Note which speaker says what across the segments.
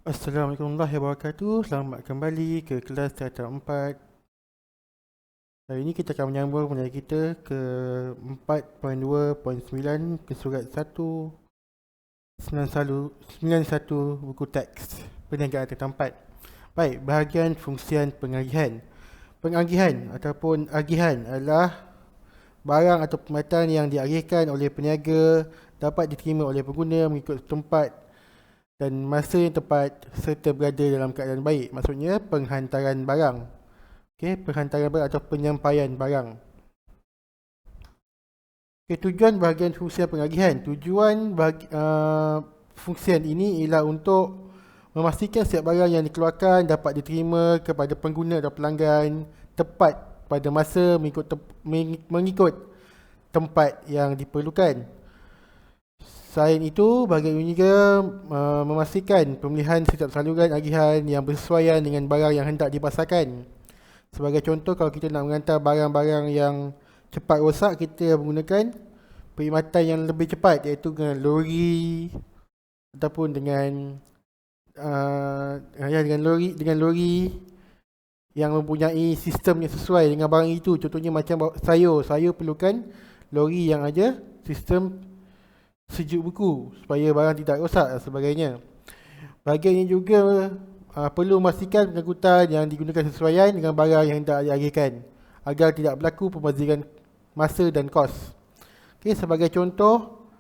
Speaker 1: Assalamualaikum warahmatullahi wabarakatuh. Selamat kembali ke kelas Teater 4. Hari ini kita akan menyambung pelajaran kita ke 4.2.9 ke surat 191 buku teks perniagaan tempat. Baik, bahagian fungsian pengagihan. Pengagihan ataupun agihan adalah barang atau perkhidmatan yang diagihkan oleh peniaga dapat diterima oleh pengguna mengikut tempat dan masa yang tepat serta berada dalam keadaan baik. Maksudnya penghantaran barang. Penghantaran barang atau penyampaian barang. Tujuan bahagian fungsian pengagihan. Tujuan fungsian ini ialah untuk memastikan setiap barang yang dikeluarkan dapat diterima kepada pengguna atau pelanggan tepat pada masa mengikut tempat yang diperlukan. Selain itu, bahagian ini juga memastikan pemilihan setiap saluran agihan yang bersesuaian dengan barang yang hendak dipasarkan. Sebagai contoh, kalau kita nak menghantar barang-barang yang cepat rosak, kita menggunakan perkhidmatan yang lebih cepat, iaitu dengan lori ataupun dengan lori yang mempunyai sistem yang sesuai dengan barang itu. Contohnya macam sayur perlukan lori yang ada sistem sejuk beku supaya barang tidak rosak dan sebagainya. Bahagian ini juga perlu memastikan pengangkutan yang digunakan sesuaian dengan barang yang hendak diagihkan agar tidak berlaku pembaziran masa dan kos. Sebagai contoh,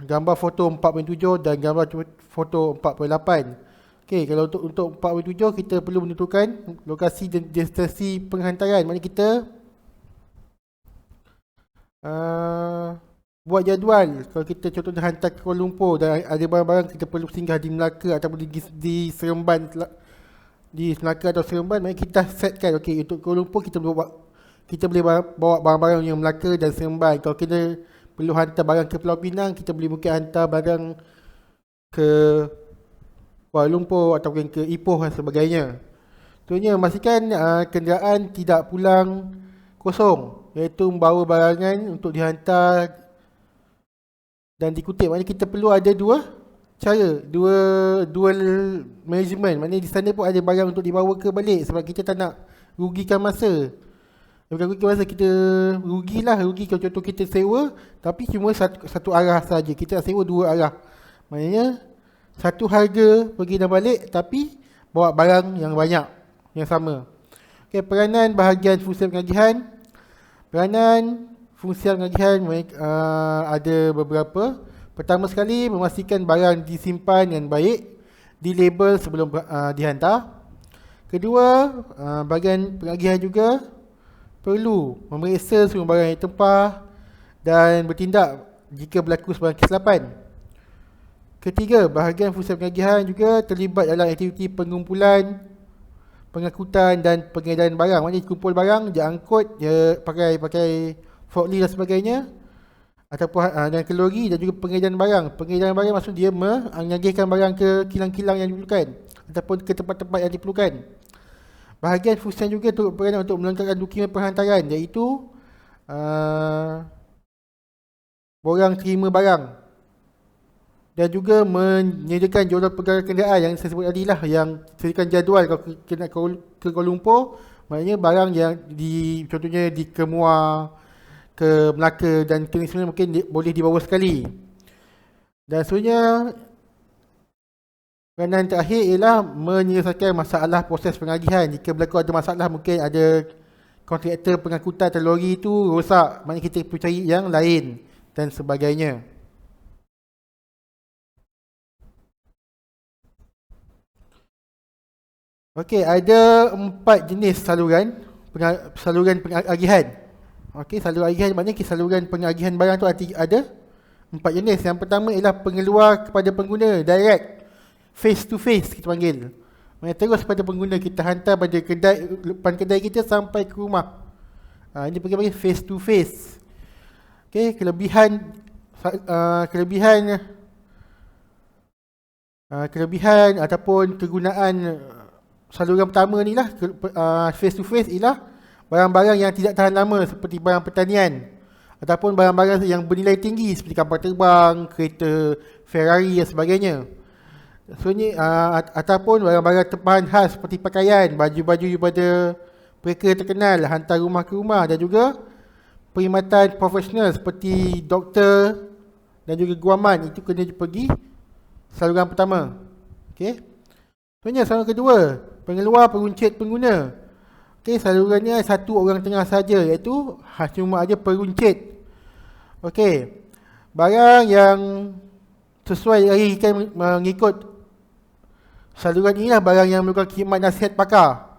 Speaker 1: gambar foto 4.7 dan gambar foto 4.8. Kalau untuk 4.7 kita perlu menentukan lokasi dan destinasi penghantaran. Maknanya kita buat jadual. Kalau kita contohnya hantar ke Kuala Lumpur dan ada barang-barang kita perlu singgah di Melaka ataupun di Seremban, di Melaka atau Seremban, maknanya kita setkan untuk Kuala Lumpur kita boleh bawa barang-barang yang Melaka dan Seremban. Kalau kita perlu hantar barang ke Pulau Pinang, kita boleh mungkin hantar barang ke Kuala Lumpur ataupun ke Ipoh dan sebagainya. Contohnya memastikan kenderaan tidak pulang kosong, iaitu membawa barangan untuk dihantar dan dikutip. Maknanya kita perlu ada dua cara, dual management. Maknanya di sana pun ada barang untuk dibawa ke balik, sebab kita tak nak rugikan masa. Bukan rugikan masa, kita rugi kalau contoh kita sewa tapi cuma satu arah saja. Kita nak sewa dua arah, maknanya satu harga pergi dan balik tapi bawa barang yang banyak, yang sama. Peranan bahagian fungsi pengagihan. Peranan fungsi pengagihan ada beberapa. Pertama sekali, memastikan barang disimpan dengan baik, dilabel sebelum dihantar. Kedua, bahagian pengagihan juga perlu memeriksa semua barang yang tempah dan bertindak jika berlaku sebarang kesilapan. Ketiga, bahagian fungsi pengagihan juga terlibat dalam aktiviti pengumpulan, pengangkutan dan pengedaran barang. Maknanya kumpul barang, dia angkut, dia pakai forklift dan sebagainya, ataupun dan ke lori, dan juga pengedaran barang. Pengedaran barang maksud dia mengagihkan barang ke kilang-kilang yang diperlukan ataupun ke tempat-tempat yang diperlukan. Bahagian fungsi juga turut peranan untuk melengkapkan dokumen penghantaran, iaitu borang terima barang dan juga menyediakan jualan pergerakan kenderaan yang saya sebut tadi lah, yang sediakan jadual. Kalau kita nak ke Kuala Lumpur, maknanya barang yang contohnya di Kemua, ke Melaka dan ke Negeri mungkin boleh dibawa sekali. Dan sebenarnya peranan terakhir ialah menyelesaikan masalah proses pengagihan. Jika berlaku ada masalah, mungkin ada kontraktor pengangkutan atau lori itu rosak, maknanya kita perlu cari yang lain dan sebagainya. Ada 4 jenis saluran pengagihan. Saluran agihan maknanya saluran pengagihan barang tu ada 4 jenis. Yang pertama ialah pengeluar kepada pengguna, direct, face to face kita panggil. Maknanya terus pada pengguna, kita hantar pada depan kedai kita sampai ke rumah. Ini panggil face to face. Kelebihan ataupun kegunaan saluran pertama ni lah, face to face, ialah barang-barang yang tidak tahan lama seperti barang pertanian ataupun barang-barang yang bernilai tinggi seperti kapal terbang, kereta Ferrari dan sebagainya. Sebenarnya ataupun barang-barang tempahan khas seperti pakaian, baju-baju daripada mereka terkenal hantar rumah ke rumah, dan juga perkhidmatan profesional seperti doktor dan juga guaman, itu kena pergi saluran pertama. Okey. Sebenarnya saluran kedua, pengeluar peruncit pengguna. Okey, salurannya satu orang tengah saja, iaitu cuma ada peruncit. Okey. Barang yang sesuai dialihkan mengikut saluran inilah barang yang memerlukan khidmat nasihat pakar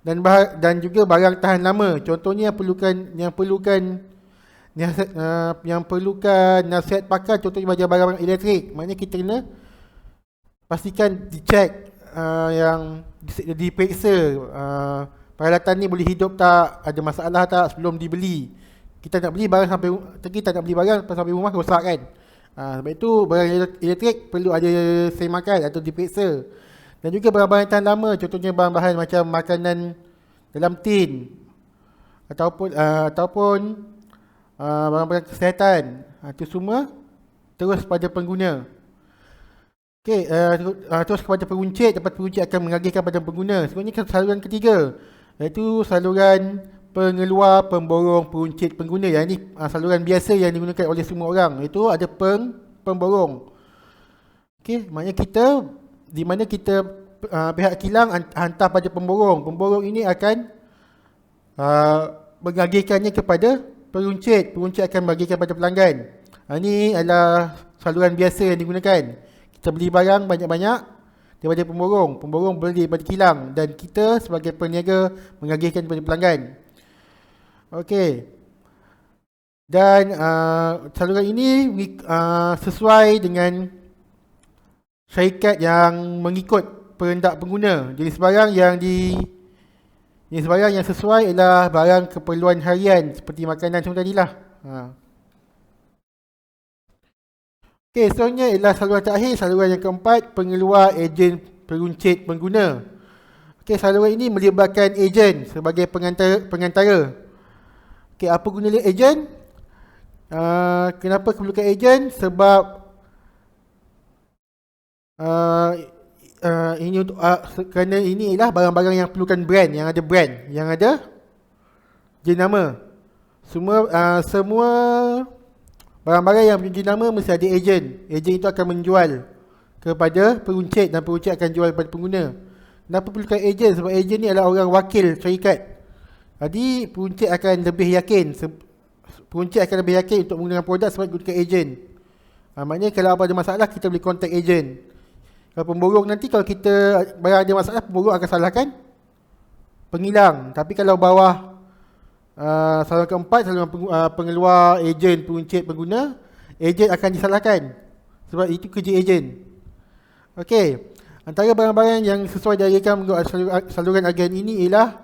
Speaker 1: dan juga barang tahan lama. Contohnya yang perlukan nasihat pakar, contohnya barang-barang elektrik. Maknanya kita kena pastikan dicek, yang diperiksa, peralatan ni boleh hidup tak, ada masalah tak sebelum dibeli. Kita nak beli barang kita nak beli barang sampai rumah rosak kan. Sebab itu barang elektrik perlu ada semakan atau diperiksa. Dan juga barang-barang tahan lama, contohnya bahan-bahan macam makanan dalam tin ataupun barang-barang kesihatan. Itu semua terus pada pengguna. Okey, terus kepada peruncit, dapat peruncit akan mengagihkan pada pengguna. Sebenarnya saluran ketiga, iaitu saluran pengeluar pemborong peruncit pengguna. Yang ini saluran biasa yang digunakan oleh semua orang, iaitu ada pemborong. Okey, maknanya di mana kita pihak kilang hantar pada pemborong. Pemborong ini akan mengagihkannya kepada peruncit. Peruncit akan mengagihkan pada pelanggan. Ini adalah saluran biasa yang digunakan. Kita beli barang banyak-banyak daripada pemborong. Pemborong beli daripada kilang dan kita sebagai peniaga mengagihkan kepada pelanggan. Okey. Dan saluran ini sesuai dengan syarikat yang mengikut perendak pengguna. Jadi sebarang yang sesuai ialah barang keperluan harian seperti makanan semua tadilah. Okey, seterusnya ialah saluran terakhir, saluran yang keempat, pengeluar ejen peruncit pengguna. Okey, saluran ini melibatkan ejen sebagai pengantara. Okey, apa guna ejen? Kenapa perlukan ejen? Sebab ini untuk kerana ini ialah barang-barang yang perlukan brand, yang ada jenama. Semua barang-barang yang punya jenama mesti ada ejen. Ejen itu akan menjual kepada peruncit dan peruncit akan jual kepada pengguna. Kenapa perlukan ejen? Sebab ejen ni adalah orang wakil syarikat. Jadi peruncit akan lebih yakin untuk menggunakan produk sebab gunakan ejen. Maknanya kalau apa ada masalah, kita boleh contact ejen. Kalau pemborong nanti, kalau kita barang ada masalah, pemborong akan salahkan pengilang. Tapi kalau bawah saluran keempat, saluran pengeluar ejen peruncit pengguna, ejen akan disalahkan sebab itu kerja ejen. Okey, antara barang-barang yang sesuai dialihkan mengikut saluran agen ini ialah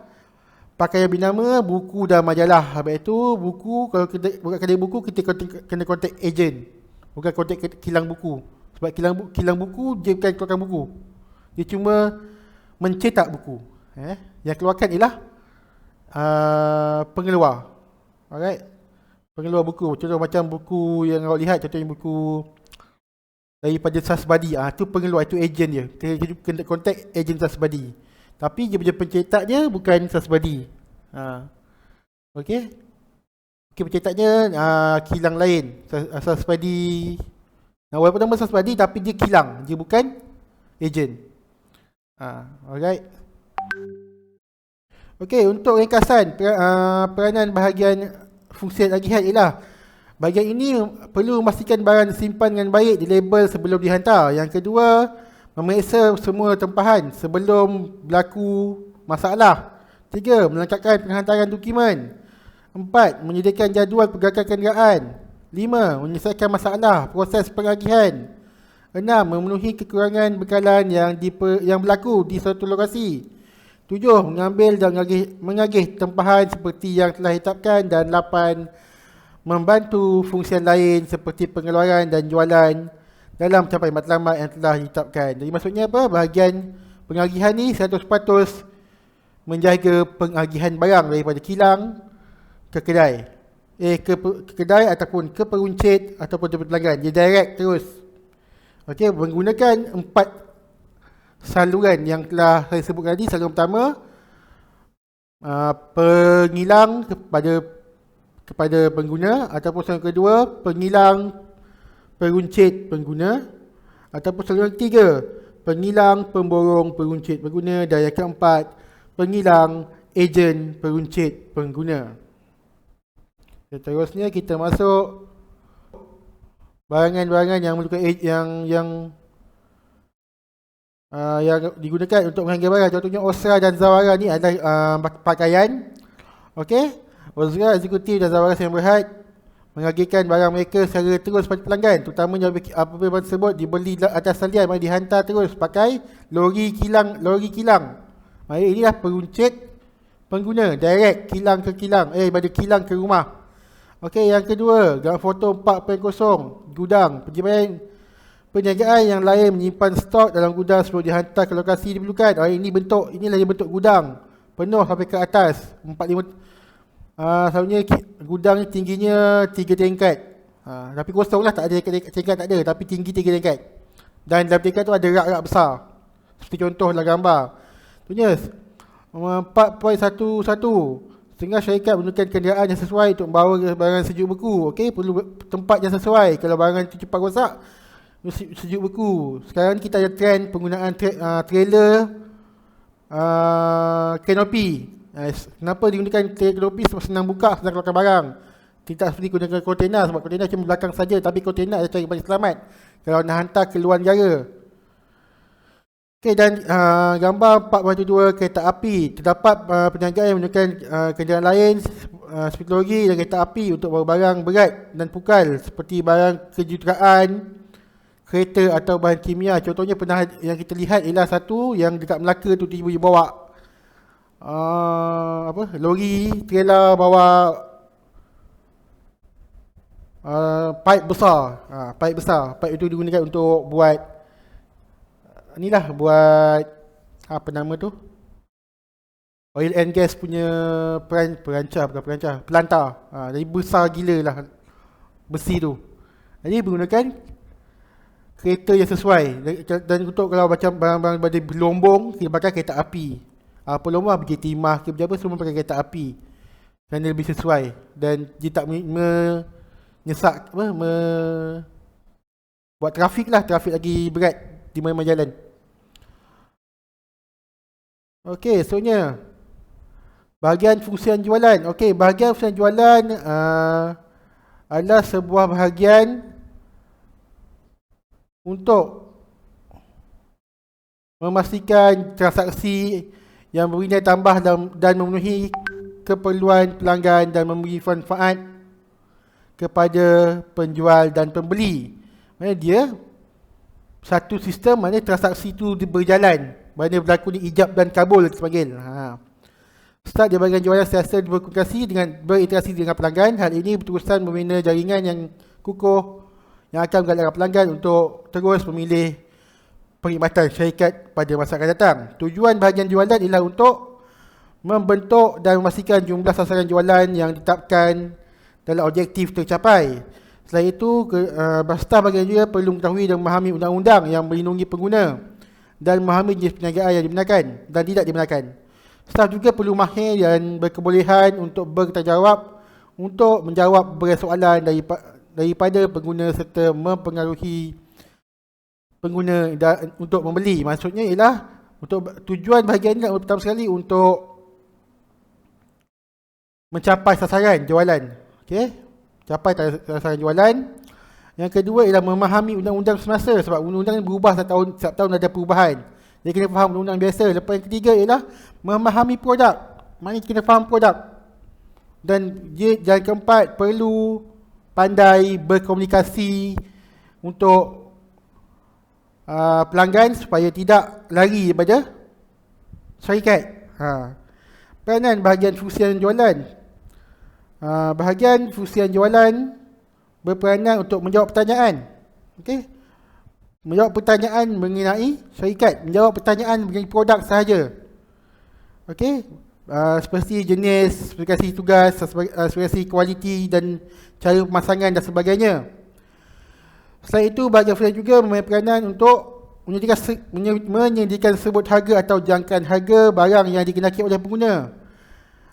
Speaker 1: pakaian bernama, buku dan majalah. Habis itu buku, kalau kita buka kedai buku, kita kena kontak ejen, bukan kontak kilang buku. Sebab kilang buku dia bukan keluarkan buku, dia cuma mencetak buku. Yang keluarkan ialah pengeluar. Alright, pengeluar buku. Contoh macam buku yang awak lihat, contohnya buku daripada Sasbadi, tu pengeluar, itu ejen dia. Kita kena kontak ejen Sasbadi. Tapi dia punya pencetaknya bukan Sasbadi. Okey, pencetaknya kilang lain, Sasbadi. Walaupun nama Sasbadi tapi dia kilang, dia bukan ejen. Alright. Okey, untuk ringkasan peranan bahagian fungsi agihan ialah bahagian ini perlu memastikan barang disimpan dengan baik, dilabel sebelum dihantar. Yang kedua, memeriksa semua tempahan sebelum berlaku masalah. 3. Melengkapkan penghantaran dokumen. 4. Menyediakan jadual pergerakan kenderaan. 5. Menyelesaikan masalah proses pengagihan. 6. Memenuhi kekurangan bekalan yang berlaku di suatu lokasi. 7. Mengambil dan mengagih tempahan seperti yang telah ditetapkan. Dan 8. Membantu fungsi lain seperti pengeluaran dan jualan dalam mencapai matlamat yang telah ditetapkan. Jadi maksudnya apa? Bahagian pengagihan ni 100% menjaga pengagihan barang daripada kilang ke kedai. Ke kedai ataupun ke peruncit ataupun ke pelanggan. Dia direct terus. Okey, menggunakan saluran yang telah saya sebut tadi. Saluran pertama, pengilang kepada pengguna, ataupun saluran kedua, pengilang peruncit pengguna, ataupun saluran ketiga, pengilang pemborong peruncit pengguna, dan yang keempat, pengilang ejen peruncit pengguna. Seterusnya kita masuk barangan-barangan yang memerlukan yang digunakan untuk menghantar barang. Contohnya Osra dan Zawara ni adalah pakaian. Okey, Osra, eksekutif dan Zawara yang berhad mengagihkan barang mereka secara terus pada pelanggan, terutamanya apabila barang tersebut dibeli atas talian, maka dihantar terus pakai lori kilang. Maka inilah peruncit pengguna, direct kilang ke kilang, pada kilang ke rumah. Okey, yang kedua, gambar foto 4.0, gudang. Perniagaan yang lain menyimpan stok dalam gudang sebelum dihantar ke lokasi diperlukan. Inilah bentuk gudang, penuh sampai ke atas 4-5. Selalunya gudang ni tingginya 3 tingkat. Tapi kosong lah, tak ada tingkat, tak ada, tapi tinggi 3 tingkat. Dan dalam tingkat tu ada rak-rak besar. Seperti contoh dalam gambar. Contohnya 4.11, setengah syarikat menggunakan kenderaan yang sesuai untuk membawa barang sejuk beku. Okey, perlu tempat yang sesuai. Kalau barang itu cepat rosak, sejuk beku. Sekarang kita ada trend penggunaan trailer kanopi. Kenapa digunakan kanopi? Sebab senang buka, senang keluarkan barang. Tidak seperti gunakan kontena, sebab kontena cuma belakang saja, tapi kontena ada cara paling selamat kalau nak hantar ke luar negara. Okey, dan gambar 4.2, kereta api. Terdapat perniagaan yang menggunakan kenderaan lain seperti lori dan kereta api untuk bawa barang berat dan pukal seperti barang kejuruteraan, kereta atau bahan kimia. Contohnya pernah yang kita lihat ialah satu yang dekat Melaka tu, tiba-tiba bawa lori, trailer bawa pipe besar. Pipe itu digunakan untuk buat buat apa nama tu, oil and gas punya pelantar. Jadi besar gila lah besi tu. Jadi menggunakan kereta yang sesuai. Dan untuk kalau macam barang-barang pada berlombong, kita pakai kereta api. Pelombong pergi timah ke berapa, semua pakai kereta api kerana lebih sesuai dan dia tak menyesak buat trafik lagi berat di mana-mana jalan. Okey, seterusnya bahagian fungsian jualan. Okey, bahagian fungsian jualan adalah sebuah bahagian untuk memastikan transaksi yang bernilai tambah dan memenuhi keperluan pelanggan dan memberi manfaat kepada penjual dan pembeli. Maksudnya dia satu sistem, maknanya transaksi itu berjalan, mana berlaku ni ijab dan kabul kita panggil. Start dia bahagian jualan sentiasa berinteraksi dengan pelanggan. Hal ini berurusan membina jaringan yang kukuh yang akan menggalakkan pelanggan untuk terus memilih perkhidmatan syarikat pada masa akan datang. Tujuan bahagian jualan ialah untuk membentuk dan memastikan jumlah sasaran jualan yang ditetapkan dalam objektif tercapai. Selain itu, staf bahagian jualan perlu mengetahui dan memahami undang-undang yang melindungi pengguna dan memahami jenis perniagaan yang dibenarkan dan tidak dibenarkan. Staf juga perlu mahir dan berkebolehan untuk bertanggungjawab untuk menjawab beberapa soalan daripada pengguna serta mempengaruhi pengguna untuk membeli. Maksudnya ialah untuk tujuan bahagian ini pertama sekali untuk mencapai sasaran jualan. Okey, capai sasaran jualan. Yang kedua ialah memahami undang-undang semasa, sebab undang-undang berubah setiap tahun ada perubahan. Dia kena faham undang-undang biasa. Lepas yang ketiga ialah memahami produk. Maknanya kena faham produk. Dan yang keempat, perlu pandai berkomunikasi untuk pelanggan supaya tidak lari daripada syarikat. Peranan bahagian fungsian jualan. Bahagian fungsian jualan berperanan untuk menjawab pertanyaan. Okey. Menjawab pertanyaan mengenai syarikat, menjawab pertanyaan mengenai produk sahaja. Okey. Seperti jenis, spesifikasi tugas, spesifikasi kualiti dan cara pemasangan dan sebagainya. Selain itu, bahagian fungsian juga mempunyai peranan untuk menyediakan sebut harga atau jangkaan harga barang yang dikenakan oleh pengguna.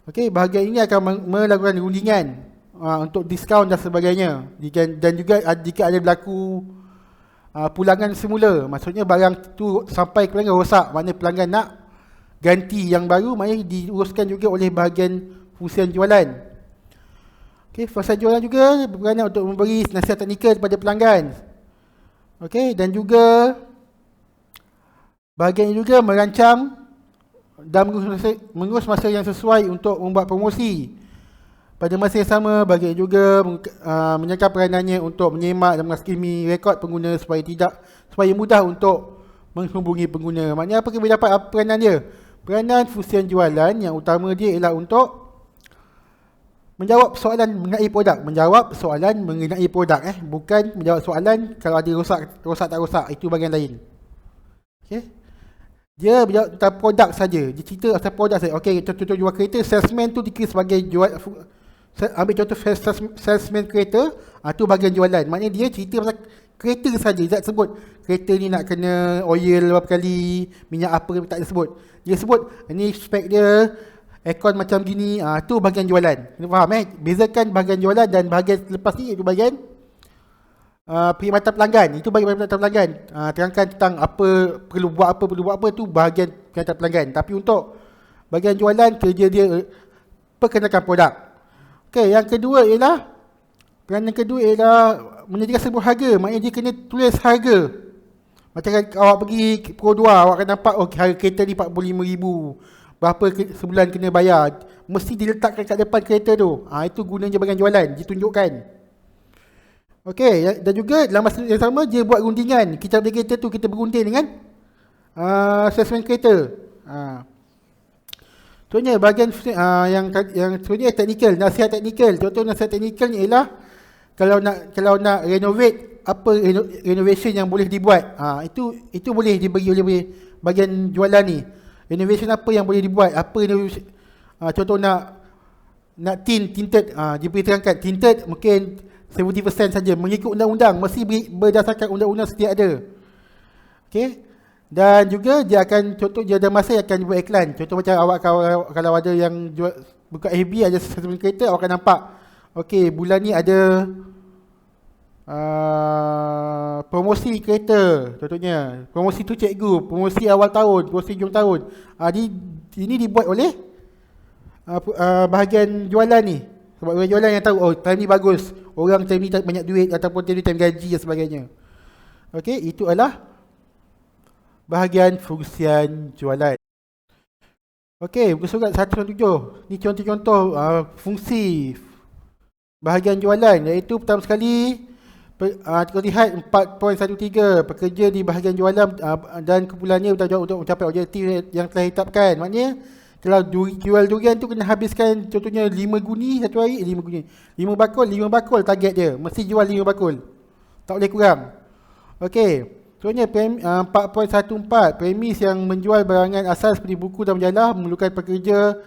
Speaker 1: Okey, bahagian ini akan melakukan rundingan untuk diskaun dan sebagainya. Dan juga jika ada berlaku pulangan semula, maksudnya barang tu sampai ke pelanggan rosak, maknanya pelanggan nak ganti yang baru, maknanya diuruskan juga oleh bahagian fungsian jualan. Okey, fungsian jualan juga berperanan untuk memberi nasihat teknikal kepada pelanggan. Okey, dan juga bahagian juga merancang dan mengurus masa yang sesuai untuk membuat promosi. Pada masa yang sama, bahagian juga menyangka peranannya untuk menyemak dan menghakimi rekod pengguna supaya mudah untuk menghubungi pengguna. Maknanya apa kita dapat peranan dia? Peranan fungsian jualan yang utama dia ialah untuk menjawab soalan mengenai produk, bukan menjawab soalan kalau ada rosak tak rosak, itu bahagian lain. Okey. Dia berjawab tentang produk saja. Dia cerita pasal produk saja. Okey, contoh jual kereta, salesman tu dikira sebagai ambil contoh salesman kereta, tu bahagian jualan. Maknanya dia cerita pasal kereta saja. Dia tak sebut kereta ni nak kena oil berapa kali, minyak apa, tak ada sebut. Dia sebut ni spek dia, aircon macam gini, tu bahagian jualan. Kena faham bezakan bahagian jualan dan bahagian lepas ni, itu bahagian perkhidmatan pelanggan. Itu bahagian perkhidmatan pelanggan. Terangkan tentang apa perlu buat apa tu bahagian perkhidmatan pelanggan. Tapi untuk bahagian jualan, kerja dia perkenalkan produk. Okey, yang kedua ialah peranan kedua ialah menyediakan sebuah harga. Maknanya dia kena tulis harga. Macam awak pergi Pro 2, awak akan nampak harga kereta ni 45,000. Berapa sebulan kena bayar. Mesti diletakkan kat depan kereta tu. Itu gunanya bahagian jualan, ditunjukkan. Okey, dan juga dalam masa yang sama dia buat rundingan. Kita beli kereta tu, kita berunding dengan salesman kereta. Contohnya bahagian yang sebenarnya teknikal, nasihat teknikal. Contoh nasihat teknikal ni ialah kalau nak renovate, apa renovation yang boleh dibuat. Itu boleh diberi oleh bahagian jualan ni. Renovation apa yang boleh dibuat? Apa renovation? Contoh nak tinted, dia beriterangkan tinted mungkin 70% saja mengikut undang-undang, mesti berdasarkan undang-undang sedia ada. Okey. Dan juga dia akan, contoh dia ada masa akan buat iklan. Contoh macam awak kalau ada yang jual buka FB ada sesuatu kereta, awak akan nampak okey, bulan ni ada promosi kereta, contohnya promosi tu cikgu, promosi awal tahun, promosi hujung tahun. Ini dibuat oleh bahagian jualan ni. Sebab orang jualan yang tahu, time ni bagus, orang time ni tak banyak duit, ataupun time ni time gaji dan sebagainya. Okey, itu adalah bahagian fungsian jualan. Okey, buku surat 197. Ni contoh-contoh fungsi bahagian jualan, iaitu pertama sekali kita lihat 4.13, pekerja di bahagian jualan dan kumpulannya bertanggungjawab untuk mencapai objektif yang telah ditetapkan. Maknanya kalau jual durian tu kena habiskan contohnya 5 guni satu hari, 5 bakul target dia. Mesti jual 5 bakul. Tak boleh kurang. Okey. Contohnya 4.14, premis yang menjual barangan asas seperti buku dan majalah memerlukan pekerja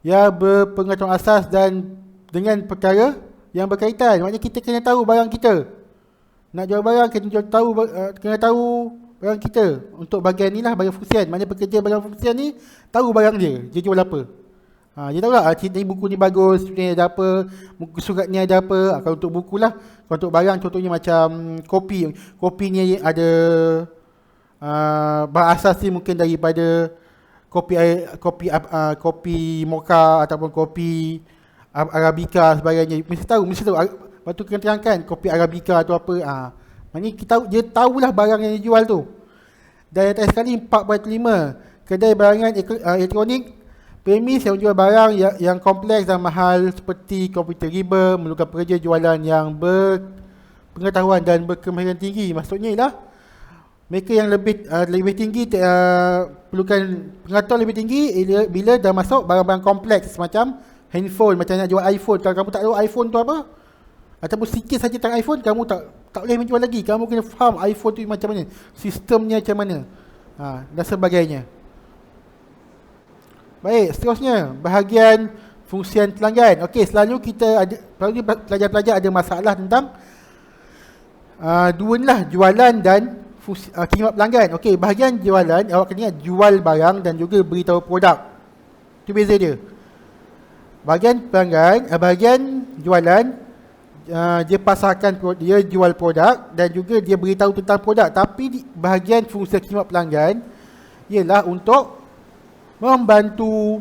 Speaker 1: yang berpengetahuan asas dan dengan perkara yang berkaitan. Maknanya kita kena tahu barang kita. Nak jual barang kena tahu barang kita. Untuk bahagian ni lah, bahagian fungsian. Maknanya pekerja bahagian fungsian ni tahu barang dia jual apa. Dia tahu lah, ni buku ni bagus, ni ada apa, buku surat ni ada apa. Kalau untuk buku lah. Kalau untuk barang contohnya macam kopi. Kopi ni ada bahan asas ni mungkin daripada kopi mocha ataupun kopi arabica sebagainya. Mesti tahu. Lepas tu kena terangkan kopi arabica atau apa. Maknanya dia tahulah barang yang dijual tu. Dan yang terakhir sekali 4.5, kedai barangan elektronik, premis yang menjual barang yang kompleks dan mahal seperti komputer riba memerlukan pekerja jualan yang berpengetahuan dan berkemahiran tinggi. Maksudnya ialah mereka yang lebih tinggi perlukan pengetahuan lebih tinggi bila dah masuk barang-barang kompleks macam handphone, macam nak jual iPhone. Kalau kamu tak tahu iPhone tu apa, ataupun sikit saja tentang iPhone, kamu tak boleh menjual lagi. Kamu kena faham iPhone tu macam mana, sistemnya macam mana, dan sebagainya. Baik, seterusnya bahagian fungsian pelanggan. Okey, selalu pelajar-pelajar ada masalah tentang dua ni lah, jualan dan khidmat pelanggan. Okey, bahagian jualan awak kena ingat jual barang dan juga beritahu produk. Itu beza dia. Bahagian pelanggan, bahagian jualan, dia pasarkan, dia jual produk dan juga dia beritahu tentang produk. Tapi bahagian fungsi khidmat pelanggan ialah untuk membantu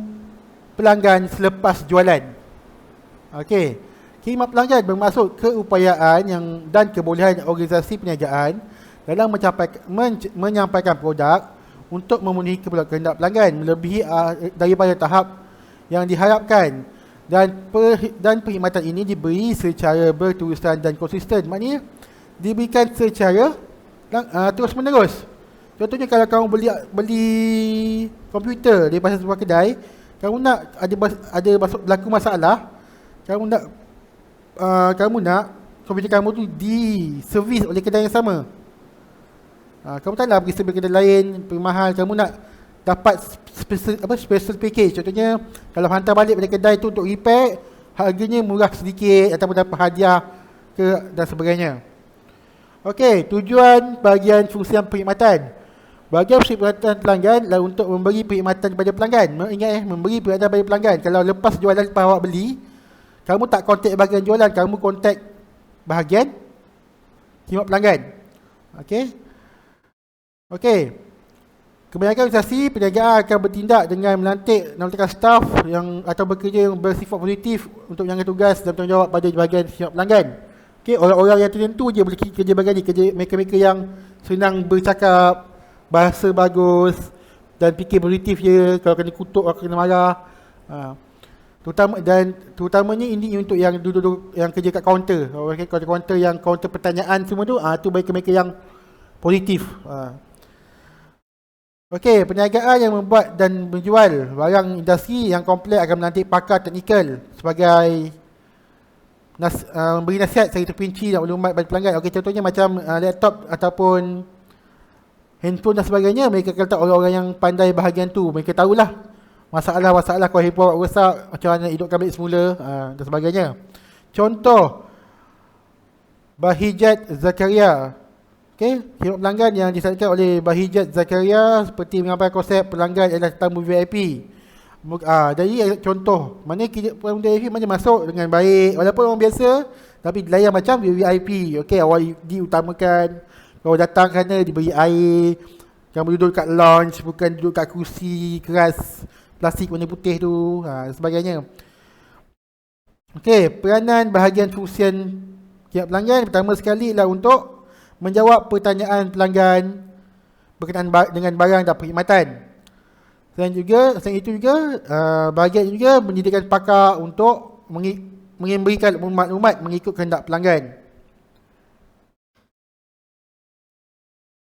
Speaker 1: pelanggan selepas jualan. Okey, khidmat pelanggan bermaksud keupayaan dan kebolehan organisasi perniagaan dalam menyampaikan produk untuk memenuhi kehendak pelanggan melebihi daripada tahap yang diharapkan, dan perkhidmatan ini diberi secara berterusan dan konsisten. Maknanya diberikan secara terus menerus. Contohnya kalau kamu beli komputer daripada sebuah kedai, kamu nak ada berlaku masalah, kamu nak komputer kamu tu diservis oleh kedai yang sama. Kamu tak nak pergi kedai lain, pergi mahal. Kamu nak dapat special package. Contohnya kalau hantar balik pada kedai tu untuk repair, harganya murah sedikit ataupun dapat hadiah dan sebagainya. Okey, tujuan bahagian fungsi perkhidmatan. Bahagian perkhidmatan pelanggan adalah untuk memberi perkhidmatan kepada pelanggan. Ingat memberi perkhidmatan kepada pelanggan. Kalau lepas jualan, lepas awak beli, kamu tak kontak bahagian jualan, kamu kontak bahagian khidmat pelanggan. Okey. Kebanyakan organisasi perniagaan akan bertindak dengan melantikkan staf atau bekerja yang bersifat positif untuk menjalankan tugas dan bertanggungjawab pada bahagian khidmat pelanggan. Okey, orang-orang yang tertentu je boleh kerja bahagian ni, kerja mereka-mereka yang senang bercakap, bahasa bagus dan fikir positif je. Kalau kena kutuk, kalau kena marah, terutamanya ini untuk yang duduk yang kerja kat kaunter. Kaunter yang kaunter pertanyaan semua tu mereka yang positif. Okey, perniagaan yang membuat dan menjual barang industri yang kompleks akan melantik pakar teknikal sebagai memberi nasihat secara terperinci dan maklumat bagi pelanggan. Okey, contohnya macam laptop ataupun handphone dan sebagainya, mereka akan letak orang-orang yang pandai bahagian tu. Mereka tahulah masalah kalau handphone rosak, macam mana hidupkan balik semula dan sebagainya. Contoh Bahijat Zakaria. Okey, khidmat pelanggan yang disaksikan oleh Bahijat Zakaria seperti mengambil konsep pelanggan adalah tetamu VIP. Jadi contoh, mana tetamu VIP mana masuk dengan baik, walaupun orang biasa tapi dilayan macam VIP. Okey, awak diutamakan, kalau datang sana diberi air, kamu duduk kat lounge, bukan duduk kat kursi keras plastik warna putih tu, sebagainya. Okey, peranan bahagian fungsi khidmat pelanggan pertama sekali ialah untuk menjawab pertanyaan pelanggan berkenaan dengan barang dan perkhidmatan. Selain itu juga bahagian juga menyediakan pakar untuk memberikan maklumat mengikut kehendak pelanggan.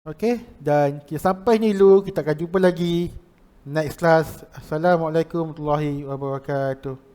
Speaker 1: Okey, dan sampai ni dulu, kita akan jumpa lagi next class. Assalamualaikum warahmatullahi wabarakatuh.